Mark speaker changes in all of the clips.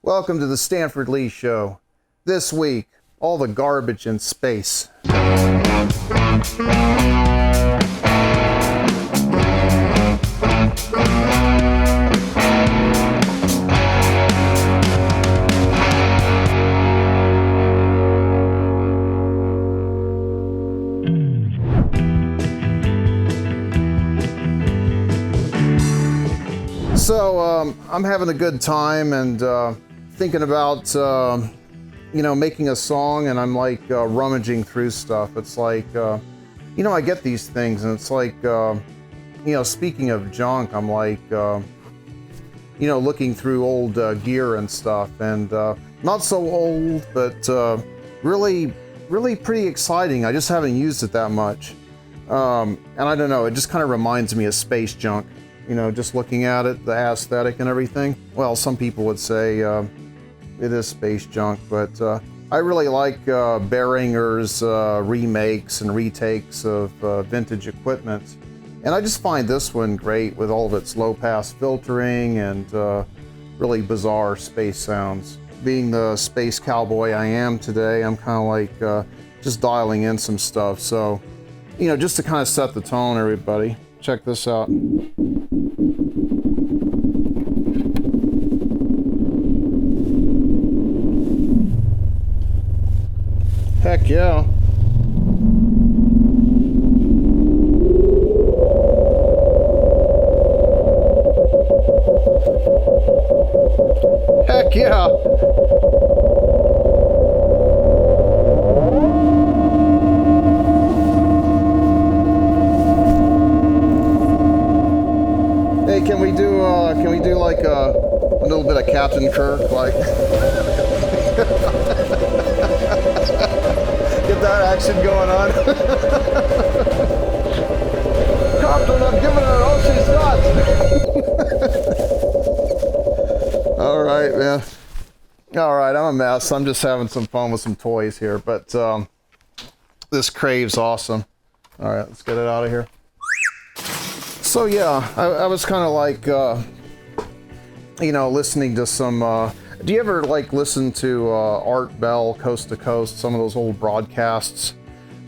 Speaker 1: Welcome to the Stanford Lee Show. This week, all the garbage in space. So I'm having a good time and thinking about making a song, and I'm like rummaging through stuff. It's like I get these things, and it's like speaking of junk, I'm like looking through old gear and stuff, and not so old, but really pretty exciting. I just haven't used it that much, and I don't know, it just kind of reminds me of space junk. Just looking at it, the aesthetic and everything. Well, some people would say it is space junk, but I really like Behringer's remakes and retakes of vintage equipment. And I just find this one great with all of its low-pass filtering and really bizarre space sounds. Being the space cowboy I am today, I'm kind of like just dialing in some stuff. So, just to kind of set the tone, everybody, check this out. Heck yeah. Heck yeah. Hey, can we do like a little bit of Captain Kirk, like get that action going on. Captain, I'm giving her all she's got. All right, man. All right, I'm a mess. I'm just having some fun with some toys here, but this Crave's awesome. All right, let's get it out of here. So yeah, I was kind of like, listening to some. Do you ever like listen to Art Bell, Coast to Coast, some of those old broadcasts?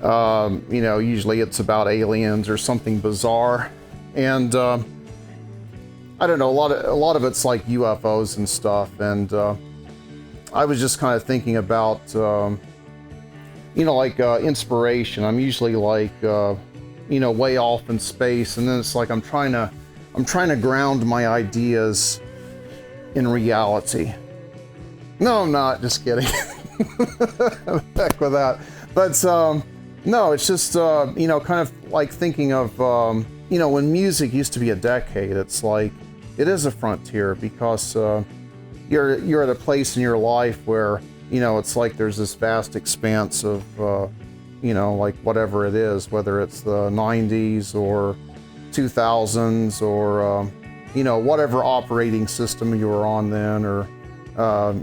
Speaker 1: Usually it's about aliens or something bizarre, and I don't know. A lot of it's like UFOs and stuff, and I was just kind of thinking about, inspiration. I'm usually like, way off in space, and then it's like I'm trying to ground my ideas in reality. No, I'm not. Just kidding. Heck with that. But no, it's just kind of like thinking of when music used to be a decade. It's like it is a frontier because you're at a place in your life where it's like there's this vast expanse of like whatever it is, whether it's the 90s or 2000s or whatever operating system you were on then, or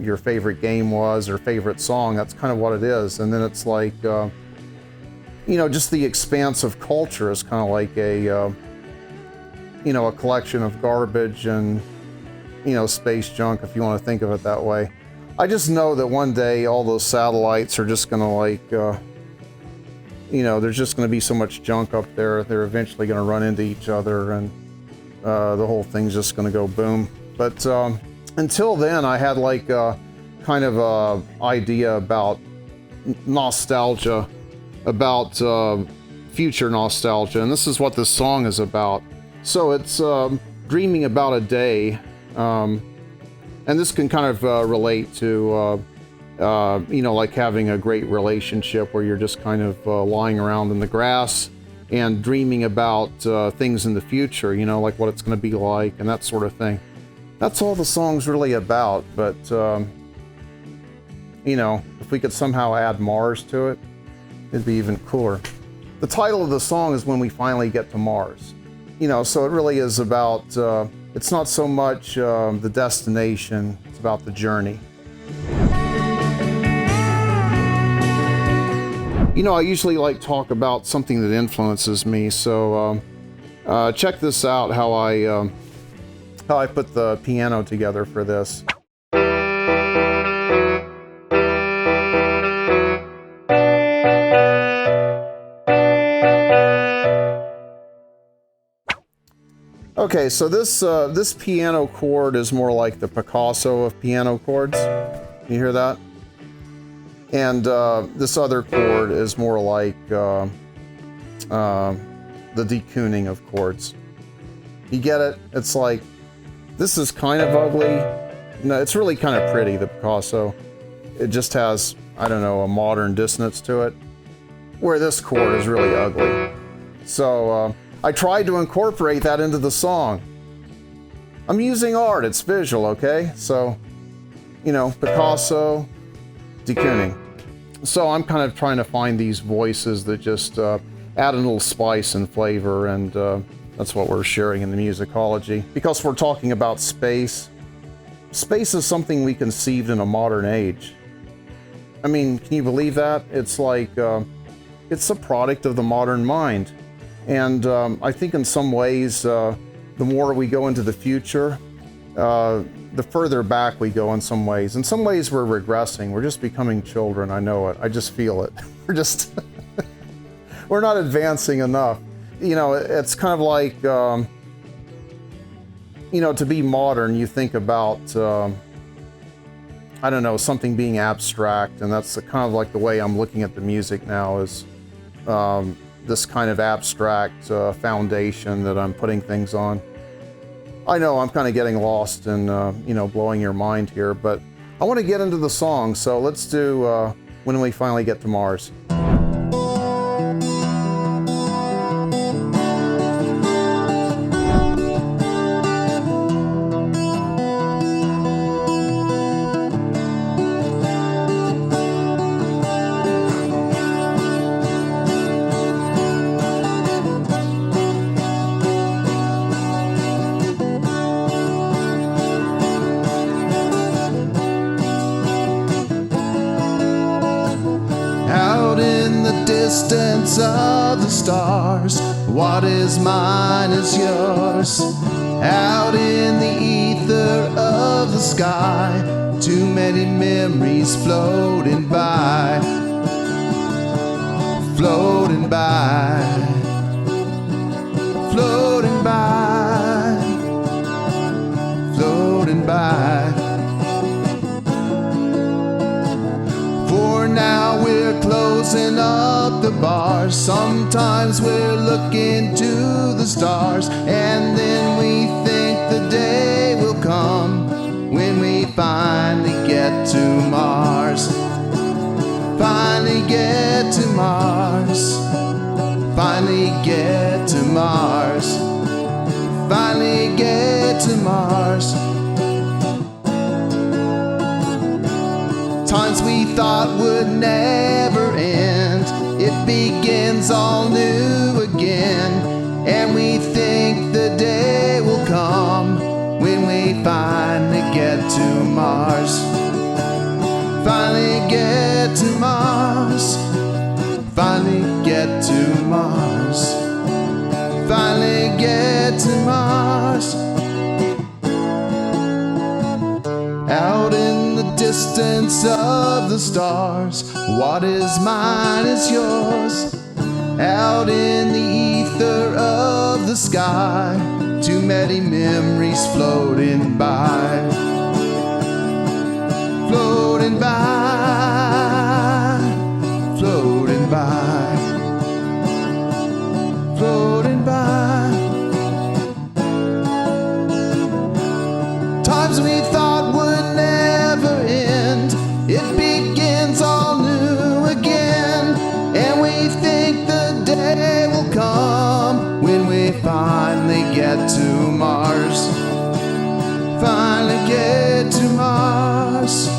Speaker 1: your favorite game was, or favorite song. That's kind of what it is. And then it's like just the expanse of culture is kind of like a collection of garbage and space junk, if you want to think of it that way. I just know that one day all those satellites are just gonna like there's just gonna be so much junk up there, they're eventually gonna run into each other, and the whole thing's just gonna go boom. But until then, I had like a kind of a idea about nostalgia, about future nostalgia, and this is what this song is about. So it's dreaming about a day, and this can kind of relate to like having a great relationship where you're just kind of lying around in the grass and dreaming about things in the future, like what it's going to be like and that sort of thing. That's all the song's really about, but if we could somehow add Mars to it, it'd be even cooler. The title of the song is When We Finally Get to Mars. So it really is about, it's not so much the destination, it's about the journey. I usually like talk about something that influences me, so check this out, how I put the piano together for this. Okay, so this piano chord is more like the Picasso of piano chords. You hear that? And this other chord is more like the decooning of chords. You get it? It's like, this is kind of ugly. No, it's really kind of pretty, the Picasso. It just has, I don't know, a modern dissonance to it, where this chord is really ugly. So I tried to incorporate that into the song. I'm using art, it's visual, okay? So, you know, Picasso, decooning. So I'm kind of trying to find these voices that just add a little spice and flavor, and that's what we're sharing in the musicology. Because we're talking about space. Space is something we conceived in a modern age. I mean, can you believe that? It's like, it's a product of the modern mind. And I think in some ways, the more we go into the future, the further back we go in some ways. In some ways we're regressing. We're just becoming children. I know it. I just feel it. We're just, we're not advancing enough. You know, it's kind of like, you know, to be modern, you think about, I don't know, something being abstract. And that's kind of like the way I'm looking at the music now, is this kind of abstract foundation that I'm putting things on. I know I'm kind of getting lost and, you know, blowing your mind here, but I want to get into the song. So let's do When We Finally Get to Mars.
Speaker 2: Distance of the stars, what is mine is yours. Out in the ether of the sky, too many memories floating by, floating by, floating by, floating by. For now we're closing up the bars. Sometimes we're looking to the stars, and then we think the day will come when we finally get to Mars. Finally get to Mars. Finally get to Mars. Finally get to Mars. Times we thought would never end, it begins all new again. And we think the day will come when we finally get to Mars. Finally get to Mars. Finally get to Mars. Finally get to Mars. Out in the distance of the stars, what is mine is yours. Out in the ether of the sky, too many memories floating by, floating by, floating by, floating by. Times we thought would never end, it begins all new again. And we think the day will come when we finally get to Mars. Finally get to Mars.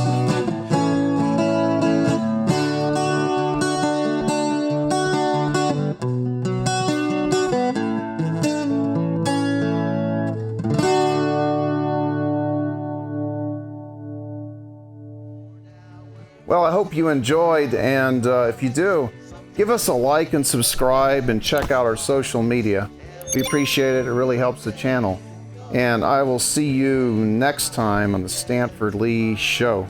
Speaker 1: Well, I hope you enjoyed, and if you do, give us a like and subscribe and check out our social media. We appreciate it. It really helps the channel. And I will see you next time on the Stanford Lee Show.